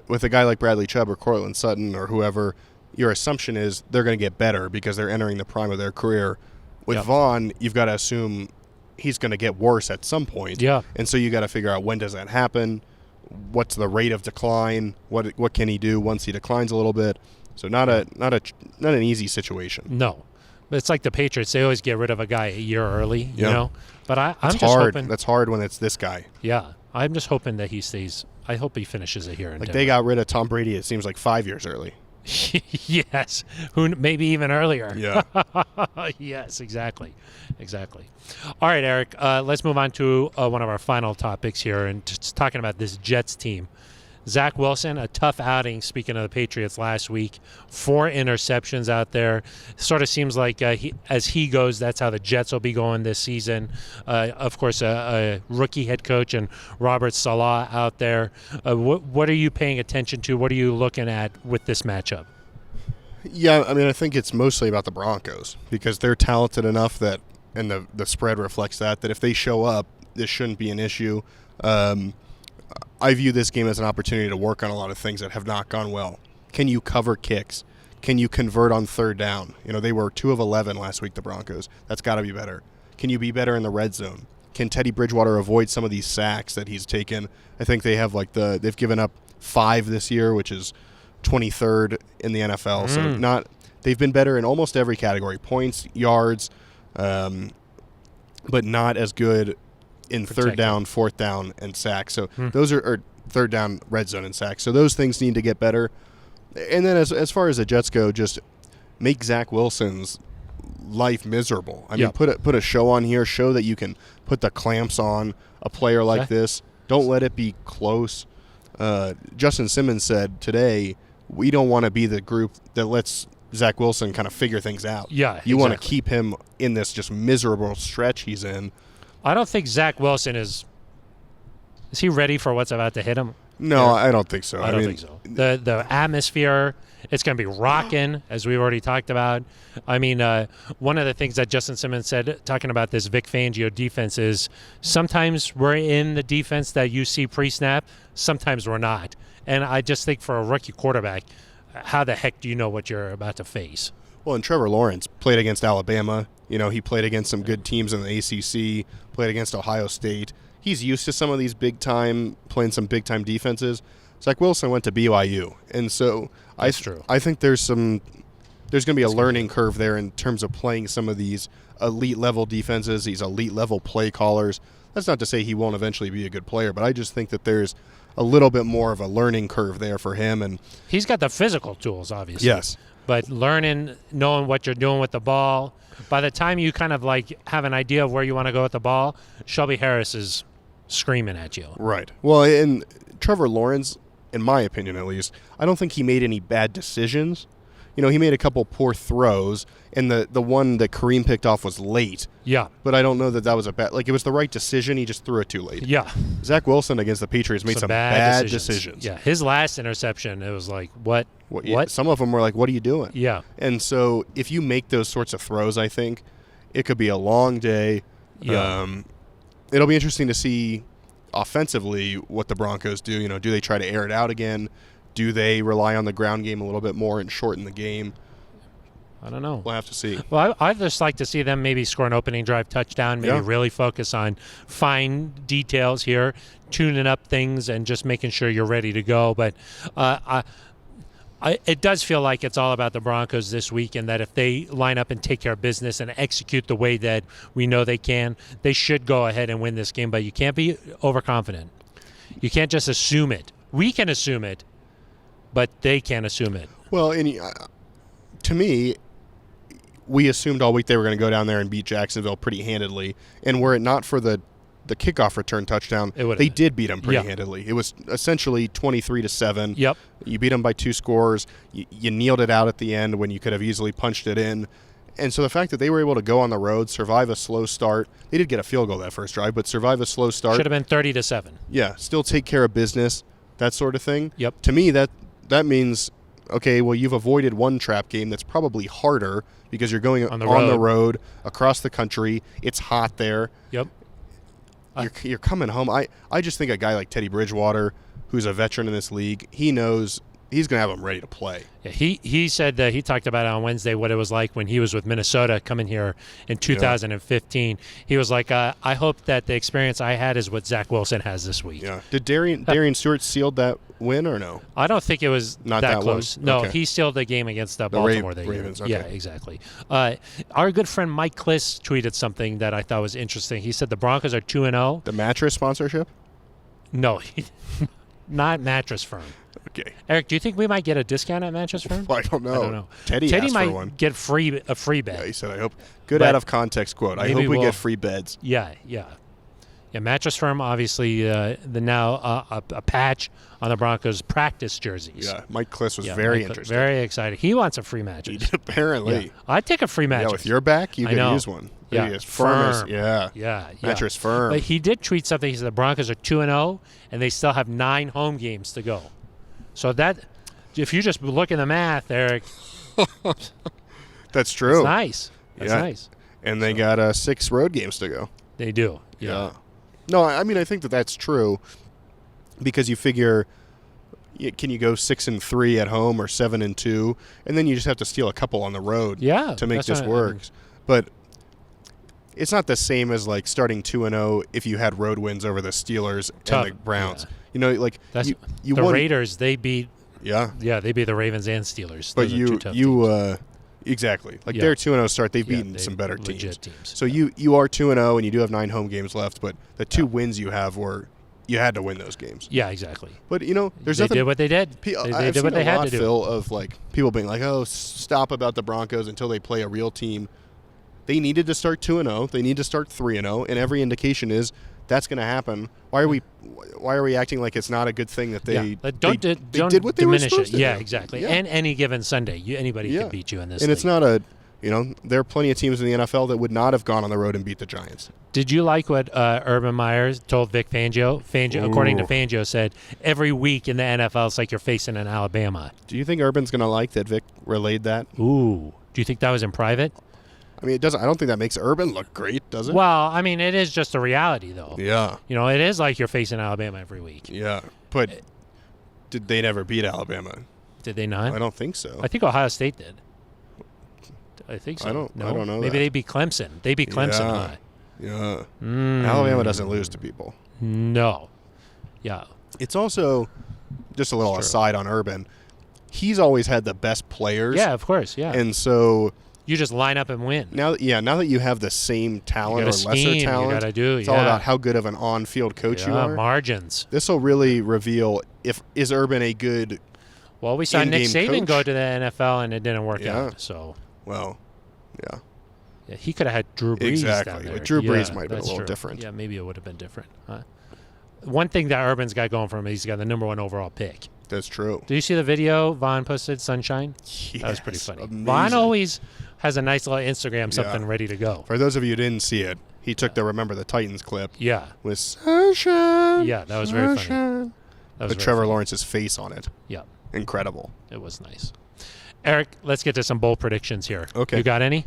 with a guy like Bradley Chubb or Cortland Sutton or whoever, your assumption is they're going to get better because they're entering the prime of their career. With Vaughn, you've got to assume he's going to get worse at some point. Yeah. And so you got to figure out, when does that happen? What's the rate of decline? What can he do once he declines a little bit? So not an easy situation. No. But it's like the Patriots. They always get rid of a guy a year early, you know. But I'm just hard. hoping. That's hard when it's this guy. Yeah. I'm just hoping that he stays. I hope he finishes it here in Denver. They got rid of Tom Brady, it seems like 5 years early. Yes, maybe even earlier. Yeah. Yes, exactly. All right, Eric, let's move on to one of our final topics here, and just talking about this Jets team. Zach Wilson, a tough outing, speaking of the Patriots last week. 4 interceptions out there. Sort of seems like as he goes, that's how the Jets will be going this season. Of course, a rookie head coach and Robert Saleh out there. What are you paying attention to? What are you looking at with this matchup? Yeah, I mean, I think it's mostly about the Broncos, because they're talented enough that, and the spread reflects that if they show up, this shouldn't be an issue. I view this game as an opportunity to work on a lot of things that have not gone well. Can you cover kicks? Can you convert on third down? They were 2 of 11 last week, the Broncos. That's got to be better. Can you be better in the red zone? Can Teddy Bridgewater avoid some of these sacks that he's taken? I think they have they've given up 5 this year, which is 23rd in the NFL. So they've been better in almost every category: points, yards, but not as good in third down, fourth down, and sacks. So those are third down, red zone, and sacks. So those things need to get better. And then as far as the Jets go, just make Zach Wilson's life miserable. I mean, put a show on here. Show that you can put the clamps on a player like this. Don't let it be close. Justin Simmons said today, we don't want to be the group that lets Zach Wilson kind of figure things out. Yeah, you want to keep him in this just miserable stretch he's in. I don't think Zach Wilson is he ready for what's about to hit him? No, I don't think so. I don't think so. The atmosphere, it's going to be rocking, as we've already talked about. I mean, one of the things that Justin Simmons said, talking about this Vic Fangio defense, is sometimes we're in the defense that you see pre-snap, sometimes we're not. And I just think for a rookie quarterback, how the heck do you know what you're about to face? Well, and Trevor Lawrence played against Alabama. He played against some good teams in the ACC, played against Ohio State. He's used to some of these playing some big-time defenses. Zach Wilson went to BYU, and so That's true. I think there's going to be a learning curve there in terms of playing some of these elite-level defenses, these elite-level play callers. That's not to say he won't eventually be a good player, but I just think that there's a little bit more of a learning curve there for him. And he's got the physical tools, obviously. Yes. But knowing what you're doing with the ball, by the time you kind of have an idea of where you want to go with the ball, Shelby Harris is screaming at you. Right. Well, and Trevor Lawrence, in my opinion at least, I don't think he made any bad decisions. He made a couple poor throws, and the one that Kareem picked off was late. Yeah. But I don't know that was a bad – it was the right decision. He just threw it too late. Yeah. Zach Wilson against the Patriots made some bad decisions. Yeah. His last interception, it was like, what? What? Some of them were like, what are you doing? Yeah. And so if you make those sorts of throws, I think, it could be a long day. Yeah. It'll be interesting to see offensively what the Broncos do. Do they try to air it out again? Do they rely on the ground game a little bit more and shorten the game? I don't know. We'll have to see. Well, I'd just like to see them maybe score an opening drive touchdown, maybe really focus on fine details here, tuning up things and just making sure you're ready to go. But it does feel like it's all about the Broncos this week, and that if they line up and take care of business and execute the way that we know they can, they should go ahead and win this game. But you can't be overconfident. You can't just assume it. We can assume it, but they can't assume it. Well, and to me, we assumed all week they were going to go down there and beat Jacksonville pretty handedly. And were it not for the kickoff return touchdown, they did beat them pretty handedly. It was essentially 23-7. Yep. You beat them by 2 scores. You kneeled it out at the end when you could have easily punched it in. And so the fact that they were able to go on the road, survive a slow start. They did get a field goal that first drive, but survive a slow start. Should have been 30-7. Yeah, still take care of business, that sort of thing. Yep. To me, that means, okay, well, you've avoided one trap game that's probably harder because you're going on the road across the country. It's hot there. Yep. You're coming home. I just think a guy like Teddy Bridgewater, who's a veteran in this league, he knows he's going to have them ready to play. Yeah, he said that he talked about it on Wednesday, what it was like when he was with Minnesota coming here in 2015. He was like, I hope that the experience I had is what Zach Wilson has this week. Yeah. Did Darian Stewart seal that win or no? I don't think it was not that close. One? No, okay. He sealed the game against the Baltimore. Ravens. Okay. Yeah, exactly. Our good friend Mike Kliss tweeted something that I thought was interesting. He said the Broncos are 2-0. The mattress sponsorship? No, not Mattress Firm. Okay. Eric, do you think we might get a discount at Mattress Firm? I don't know. Teddy might for one. get a free bed. Yeah, he said, I hope. Good out of context quote. I hope we get free beds. Yeah. Mattress Firm, obviously, a patch on the Broncos practice jerseys. Yeah, Mike Kliss was very interested. Very excited. He wants a free mattress. Apparently. Yeah. I'd take a free mattress. Yeah, with your back, you can use one. Yeah, firm. Yeah. Mattress Firm. But he did tweet something. He said the Broncos are 2-0, and they still have 9 home games to go. So that, if you just look at the math, Eric. That's true. It's nice. That's nice. And they got 6 road games to go. They do. Yeah. No, I mean, I think that's true because you figure can you go 6-3 at home or 7-2, and then you just have to steal a couple on the road to make this work. But it's not the same as like starting 2-0 if you had road wins over the Steelers and the Browns. Yeah. You know, like you the won, Raiders, they beat they beat the Ravens and Steelers. But Those exactly. Like their 2-0 start, they've beaten some better teams. So you are 2-0 and you do have 9 home games left, but the 2 wins you have were you had to win those games. Yeah, exactly. But there's they nothing. did what they did. They did what they had to do. Phil, of like people being like, "Oh, stop about the Broncos until they play a real team." They needed to start 2-0. They need to start 3-0, and every indication is that's going to happen. Why are we acting like it's not a good thing that they don't did what they were supposed to do? Yeah, exactly. Yeah. And any given Sunday, anybody can beat you in this. And league. It's not a there are plenty of teams in the NFL that would not have gone on the road and beat the Giants. Did you like what Urban Meyer told Vic Fangio? According to Fangio, said every week in the NFL it's like you're facing an Alabama. Do you think Urban's going to like that Vic relayed that? Ooh. Do you think that was in private? I mean, it doesn't. I don't think that makes Urban look great, does it? Well, I mean, it is just a reality, though. Yeah. It is like you're facing Alabama every week. Yeah, but did they never beat Alabama? Did they not? I don't think so. I think Ohio State did. I think so. I don't know. Maybe they beat Clemson. They beat Clemson. Huh? Yeah. Alabama doesn't lose to people. No. Yeah. It's also just a little aside on Urban. He's always had the best players. Yeah, of course. Yeah. And so you just line up and win. Now that you have the same talent or lesser talent, it's all about how good of an on-field coach you are. Margins. This will really reveal is Urban a good. Well, we saw Nick Saban coach? go to the NFL and it didn't work out. So. Well, yeah. Yeah, he could have had Drew Brees exactly. down there. But Drew Brees might have been a little different. Yeah, maybe it would have been different. One thing that Urban's got going for him is he's got the number 1 overall pick. That's true. Did you see the video Vaughn posted, Sunshine? Yes, that was pretty funny. Amazing. Vaughn always has a nice little Instagram something ready to go. For those of you who didn't see it, he took the Remember the Titans clip. Yeah. With Sunshine. Yeah, that was very funny. With Trevor Lawrence's face on it. Yeah. Incredible. It was nice. Eric, let's get to some bold predictions here. Okay. You got any?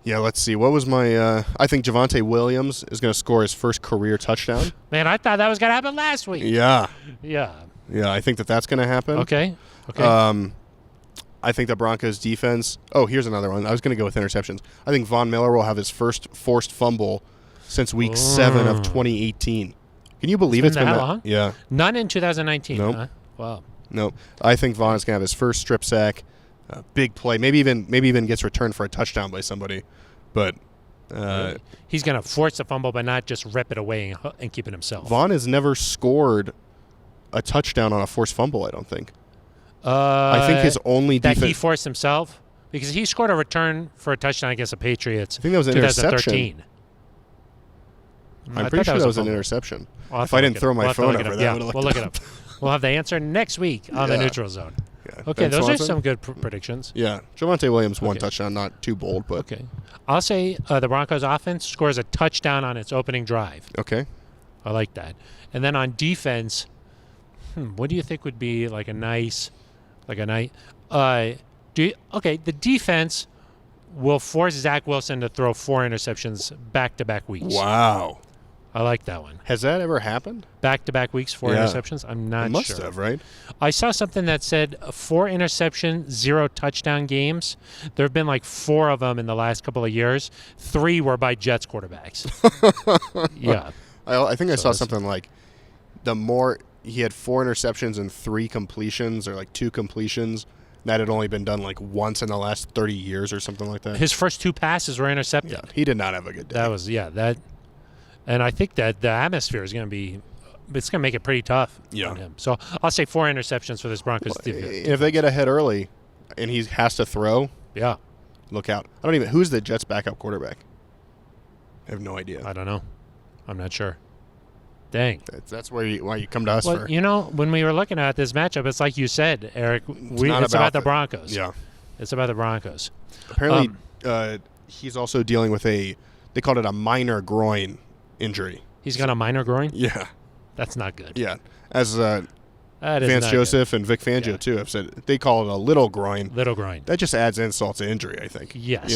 Yeah, let's see. What was my I think Javonte Williams is going to score his first career touchdown. Man, I thought that was going to happen last week. Yeah. Yeah. Yeah, I think that's going to happen. Okay. I think the Broncos defense. Oh, here's another one. I was going to go with interceptions. I think Von Miller will have his first forced fumble since week 7 of 2018. Can you believe it's been that long? Yeah. None in 2019. Nope. Huh? Wow. Nope. I think Von is going to have his first strip sack, big play. Maybe even gets returned for a touchdown by somebody. But he's going to force a fumble, but not just rip it away and keep it himself. Von has never scored a touchdown on a forced fumble, I don't think. I think his only that he forced himself, because he scored a return for a touchdown against the Patriots. I think that was an 2013. interception. I'm pretty sure that was an interception. If I didn't throw my phone over that, we'll look it up. We'll have the answer next week on the Neutral Zone. Yeah. Okay, those are some good predictions. Yeah, Javonte Williams, one touchdown, not too bold, but okay. I'll say the Broncos offense scores a touchdown on the opening drive. Okay, I like that. And then on defense, what do you think would be the defense will force Zach Wilson to throw 4 interceptions back-to-back weeks. Wow. I like that one. Has that ever happened? Back-to-back weeks, 4 interceptions? I'm not sure. It must have, right? I saw something that said 4 interception, 0 touchdown games. There have been 4 of them in the last couple of years. 3 were by Jets quarterbacks. Yeah. I think I saw something like the more he had 4 interceptions and 3 completions, or 2 completions. That had only been done once in the last 30 years or something like that. His first 2 passes were intercepted. Yeah, he did not have a good day. That was and I think that the atmosphere is going to be, it's going to make it pretty tough on him. So I'll say 4 interceptions for this Broncos defense. If they get ahead early and he has to throw, look out. Who's the Jets' backup quarterback? I have no idea. I don't know. I'm not sure. Dang. That's why you come to us for. When we were looking at this matchup, it's like you said, Eric, it's about the Broncos. Yeah. It's about the Broncos. Apparently, he's also dealing with they called it a minor groin injury. He's got a minor groin? Yeah. That's not good. Yeah. As Vance Joseph and Vic Fangio, too, have said, they call it a little groin. Little groin. That just adds insult to injury, I think. Yes.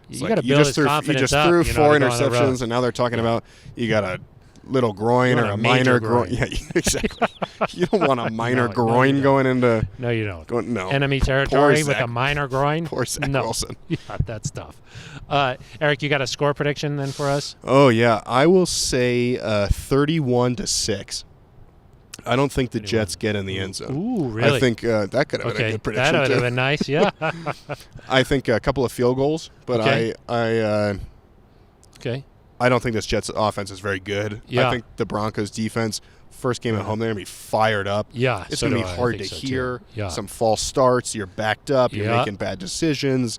You got to build his confidence up. You just threw 4 interceptions, and now they're talking about you got to little groin You or want a a major minor groin. groin. Yeah, exactly. You don't want a minor No, groin you going into No, you don't. no Enemy Poor territory with Zach. a minor groin. Poor Zach no. Wilson. Yeah, that's tough. Eric, you got a score prediction then for us? Oh yeah, I will say 31-6. I don't think the Jets get in the end zone. Ooh, really? I think that could have been a good prediction. That would have too. been nice. Yeah. I think a couple of field goals, but Okay. I don't think this Jets offense is very good. Yeah. I think the Broncos defense, first game at home, they're going to be fired up. Yeah. It's so going to do be I. I hard to think so, hear. too. Yeah. Some false starts. You're backed up. You're Yeah. making bad decisions.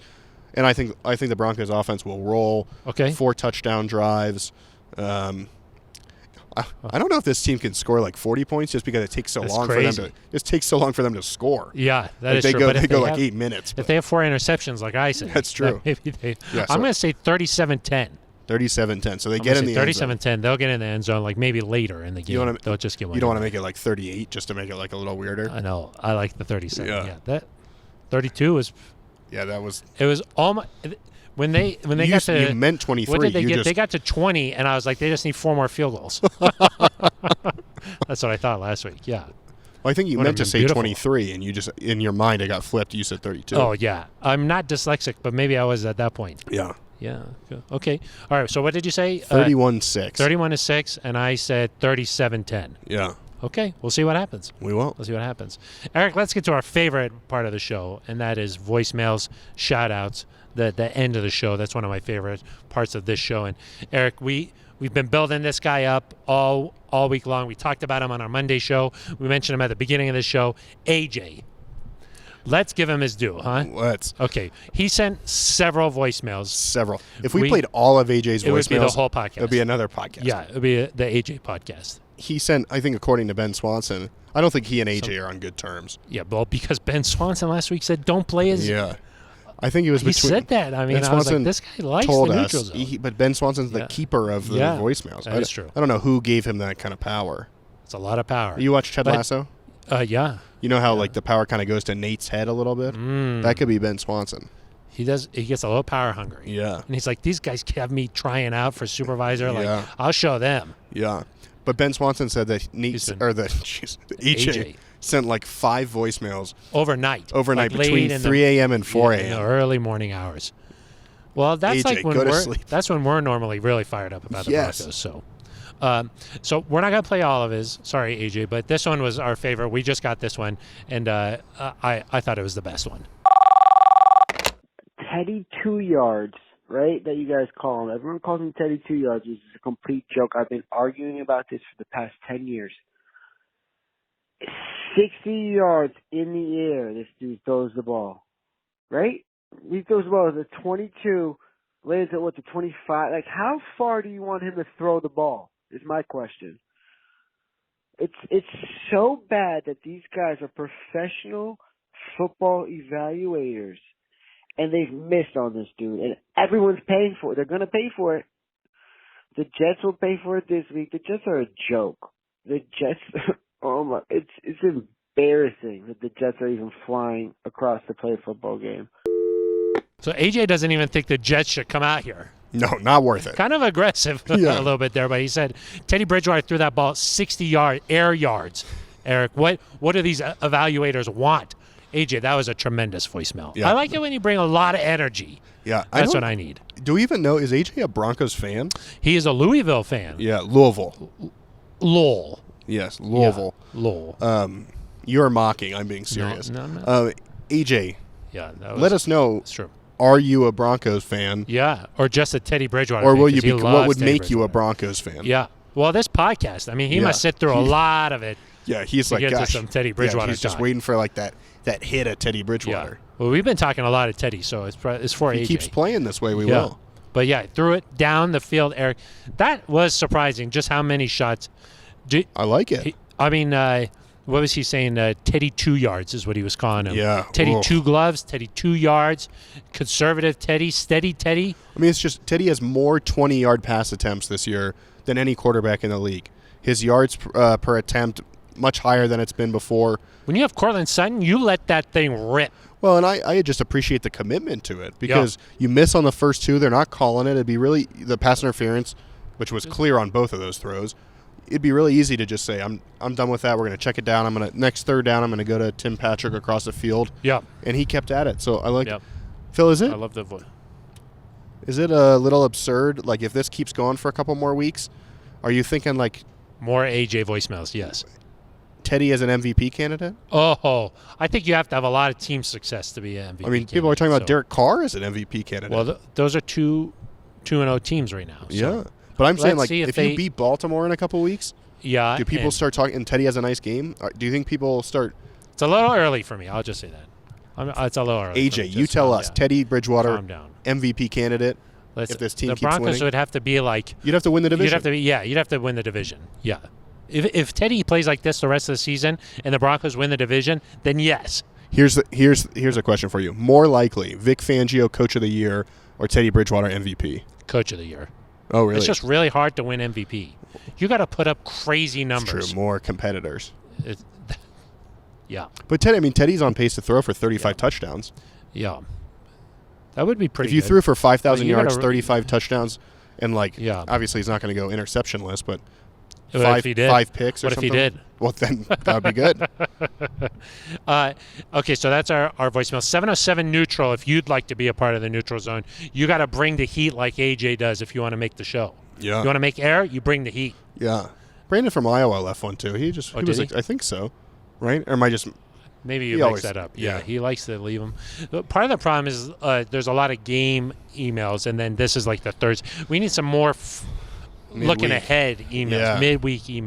And I think the Broncos offense will roll. Okay. 4 touchdown drives. I don't know if this team can score like 40 points just because it takes so That's long crazy. for them to. It takes so long for them to score. Yeah, that Like is they true. go, But if they go like have, 8 minutes. if they have 4 interceptions, like I said, That's true. then maybe they. Yeah, I'm so- going to say 37-10. 37-10. So they I'm get gonna in say the end zone. 37-10. They'll get in the end zone, like maybe later in the game. They'll just get one. You don't want to make it like 38 just to make it like a little weirder. I know. I like the 37. Yeah. Yeah. That 32 was. Yeah, that was. It was almost when they got to. You meant 23. What did they you get? just, They got to 20, and I was like, they just need 4 more field goals. That's what I thought last week. Yeah. well, I think you Would've meant to been say beautiful. 23, and you just in your mind it got flipped. You said 32. Oh yeah. I'm not dyslexic, but maybe I was at that point. yeah. Yeah. Okay. All right. So what did you say? 31-6. 31-6, and I said 37-10. Yeah, Okay. We'll see what happens. we will. We'll see what happens. Eric, let's get to our favorite part of the show, and that is voicemails, shout-outs, the end of the show. That's one of my favorite parts of this show. And Eric, we've been building this guy up all week long. We talked about him on our Monday show. We mentioned him at the beginning of the show. AJ. Let's give him his due, huh? Let's. Okay. He sent several voicemails. Several. If we played all of AJ's It would voicemails, be the whole podcast. it would be another podcast. Yeah, it would be the AJ podcast. He sent, I think, according to Ben Swanson, I don't think he and AJ are on good terms. Yeah, well, because Ben Swanson last week said don't play his. Yeah. I think it was He between. said that. I mean, Ben I was like, Swanson this guy likes told the us, neutral zone. but Ben Swanson's the Yeah. keeper of the Yeah, voicemails. that is true. I don't know who gave him that kind of power. It's a lot of power. You watch Ted But- Lasso? Yeah. You know how like the power kind of goes to Nate's head a little bit? That could be Ben Swanson. He does. He gets a little power hungry. Yeah. And he's like, these guys have me trying out for supervisor. Like, Yeah. I'll show them. Yeah. But Ben Swanson said that AJ sent like 5 voicemails Overnight. overnight like late between in 3 a.m. and 4 in the a.m. early morning hours. Well, that's AJ, like when go to we're sleep. that's when we're normally really fired up about the Yes. Broncos. So we're not gonna play all of his. Sorry, AJ, but this one was our favorite. We just got this one, and I thought it was the best one. Teddy 2 yards, right? That you guys call him. Everyone calls him Teddy 2 yards. This is a complete joke. I've been arguing about this for the past 10 years. 60 yards in the air, this dude throws the ball, right? He throws the ball at the 22, lands at the 25. Like, how far do you want him to throw the ball? Is my question. It's so bad that these guys are professional football evaluators, and they've missed on this dude, and everyone's paying for it. They're going to pay for it. The Jets will pay for it this week. The Jets are a joke. The Jets, oh my, it's embarrassing that the Jets are even flying across to play a football game. So AJ doesn't even think the Jets should come out here. No, not worth it. Kind of aggressive Yeah. a little bit there, but he said Teddy Bridgewater threw that ball 60 air yards. Eric, what do these evaluators want? AJ, that was a tremendous voicemail. Yeah. I like it when you bring a lot of energy. Yeah. That's what I need. Do we even know, is AJ a Broncos fan? He is a Louisville fan. Yeah, Louisville. Lowell. Yes, Louisville. Yeah, Lowell. You're mocking. I'm being serious. No, I'm not. AJ, Yeah, let us know, That's true. are you a Broncos fan? Yeah, or just a Teddy Bridgewater Or fan, will 'cause you he be, what loves would Teddy make you a Bridgewater. Broncos fan? Yeah. Well, this podcast, I mean, he Yeah. must sit through a lot of it. Yeah, he's To like, get to gosh. some Teddy Bridgewater he's just talk. waiting for like that hit at Teddy Yeah. Bridgewater. Well, we've been talking a lot of Teddy, so it's for If he AJ. keeps playing this way, we Yeah. will. But yeah, threw it down the field, Eric. That was surprising, just how many shots. I like it. What was he saying? Teddy 2 yards is what he was calling him. Yeah. Teddy Oof. 2 gloves, Teddy 2 yards, conservative Teddy, steady Teddy. I mean, it's just Teddy has more 20-yard pass attempts this year than any quarterback in the league. His yards per attempt much higher than it's been before. When you have Cortland Sutton, you let that thing rip. Well, and I just appreciate the commitment to it because you miss on the first 2. They're not calling it. It'd be really the pass interference, which was clear on both of those throws, it'd be really easy to just say, I'm done with that. We're going to check it down. Next third down, I'm going to go to Tim Patrick across the field. Yeah. And he kept at it. So I like Yep. Phil, I love the voice. is it a little absurd? Like, if this keeps going for a couple more weeks, are you thinking, like, More AJ voicemails, yes. Teddy as an MVP candidate? Oh, I think you have to have a lot of team success to be an MVP I mean, people are talking about so- Derek Carr as an MVP candidate. Well, those are 2-0 teams right now. So. yeah. But I'm saying, Let's like, see if they- you beat Baltimore in a couple weeks, Yeah. do people and start talking, and Teddy has a nice game? Do you think people start, It's a little early for me. I'll just say that. It's a little early. for me. AJ, you Just tell calm us, down. Teddy Bridgewater, Calm down. MVP candidate, if this team the keeps Broncos winning? would have to be like You'd have to win the division. You'd have to win the division. Yeah. If Teddy plays like this the rest of the season and the Broncos win the division, then yes. Here's a question for you. More likely, Vic Fangio, Coach of the Year, or Teddy Bridgewater, MVP? Coach of the year. Oh, really? It's just really hard to win MVP. You got to put up crazy It's numbers. true. More competitors. Yeah. But Teddy's on pace to throw for 35 touchdowns. Yeah. That would be pretty If you good. threw for 5,000 But you yards, gotta- 35 touchdowns, and Yeah. obviously he's not going to go interceptionless, but What if he did? 5 picks or What if something. he did? Well, then that would be good. Okay, so that's our voicemail. 707 neutral. If you'd like to be a part of the neutral zone, you got to bring the heat like AJ does if you want to make the show. Yeah. You want to make air, you bring the heat. Yeah. Brandon from Iowa left one too. He was did he? I think so. Right? Or am I just Maybe He you mix always- that up. yeah. Yeah, he likes to leave them. Part of the problem is there's a lot of game emails, and then this is like the third. We need some more looking Midweek. ahead emails, Yeah. midweek Yeah.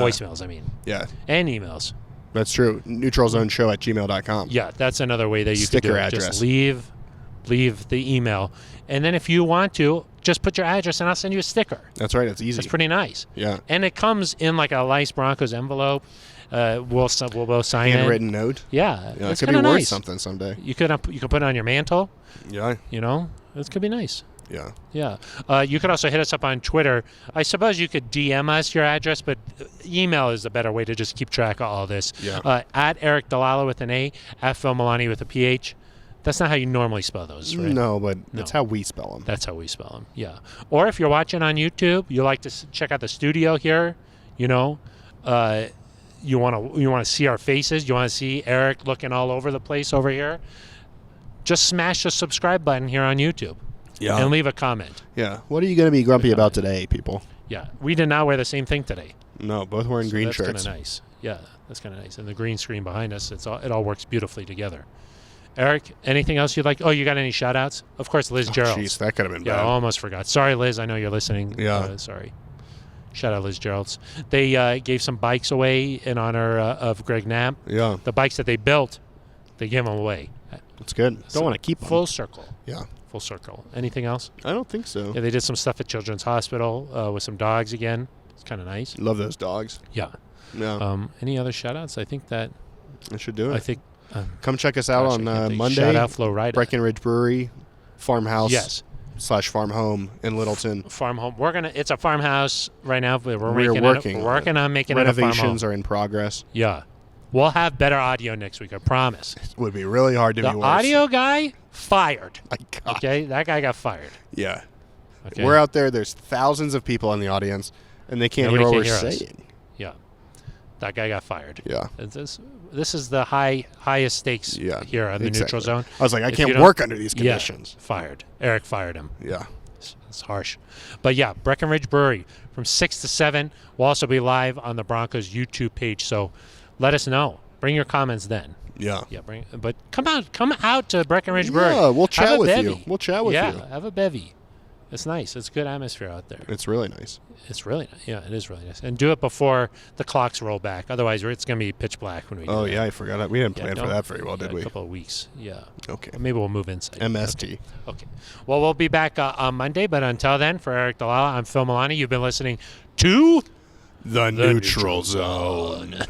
voicemails, I mean, Yeah. and emails. That's true. Neutralzoneshow@gmail.com. Yeah, that's another way that you Sticker can do it. address. Just leave the email, and then if you want to, just put your address, and I'll send you a sticker. That's right. It's easy. That's pretty nice. Yeah. And it comes in like a nice Broncos envelope. We'll both sign it. Handwritten note. Yeah, Yeah, it it's could be kind of worth nice. something someday. You could put it on your mantle. Yeah. You know, it could be nice. Yeah. Yeah. You could also hit us up on Twitter. I suppose you could DM us your address, but email is the better way to just keep track of all this. Yeah. At Eric Dalala with an A, at Phil Milani with a PH. That's not how you normally spell those, right? No, but that's how we spell them. That's how we spell them. Yeah. Or if you're watching on YouTube, you like to check out the studio here. You know, you want to see our faces. You want to see Eric looking all over the place over here. Just smash the subscribe button here on YouTube. Yeah. And leave a comment. Yeah. What are you going to be grumpy about today, people? Yeah. We did not wear the same thing today. No, both wearing green that's shirts. That's kind of nice. Yeah, that's kind of nice. And the green screen behind us, it all works beautifully together. Eric, anything else you'd like? Oh, you got any shout-outs? Of course, Liz Gerald. Jeez, that could have been Yeah, I bad. almost forgot. Sorry, Liz. I know you're listening. Yeah. Sorry. Shout out Liz Gerald's. They gave some bikes away in honor of Greg Knapp. Yeah. The bikes that they built, they gave them away. That's good. Don't want to keep them. Full circle. Yeah. Full circle. Anything else? I don't think so. Yeah, they did some stuff at Children's Hospital with some dogs again. It's kind of nice. Love those dogs. Yeah. Yeah. Any other shout-outs? I think that... I should do it. I think... Come check us out gosh, I on can't think. Monday. Shout out Flo Rida. Breckenridge Brewery, farmhouse. Yes. /farm home in Littleton. Farm home. It's a farmhouse right now, but we're working on making it a farm home. Renovations are in progress. Yeah. We'll have better audio next week, I promise. It would be really hard to The be worse. audio guy, fired. My God. Okay? That guy got fired. Yeah. Okay? We're out there. There's thousands of people in the audience, and they can't Nobody hear what can we're hear us. saying. Yeah. That guy got fired. Yeah. This is the highest stakes Yeah. here on the exactly. neutral zone. I was like, I If you can't don't- work under these conditions. Yeah, fired. Eric fired him. Yeah. It's harsh. But yeah, Breckenridge Brewery from 6 to 7. We'll also be live on the Broncos YouTube page. So let us know. Bring your comments then. Yeah. Yeah, but come out to Breckenridge Brewery. Yeah, we'll chat Have a with bevy. you. We'll chat with yeah, you. have a bevy. It's nice. It's good atmosphere out there. It's really nice. It's really nice. Yeah, it is really nice. And do it before the clocks roll back. Otherwise, it's going to be pitch black when we do Oh, that. yeah, I forgot. We didn't plan for don't- that very well, did yeah, we? A couple of weeks. Yeah. Okay. Maybe we'll move inside. MST. Okay. Well, we'll be back on Monday. But until then, for Eric Dalala, I'm Phil Milani. You've been listening to The Neutral Zone.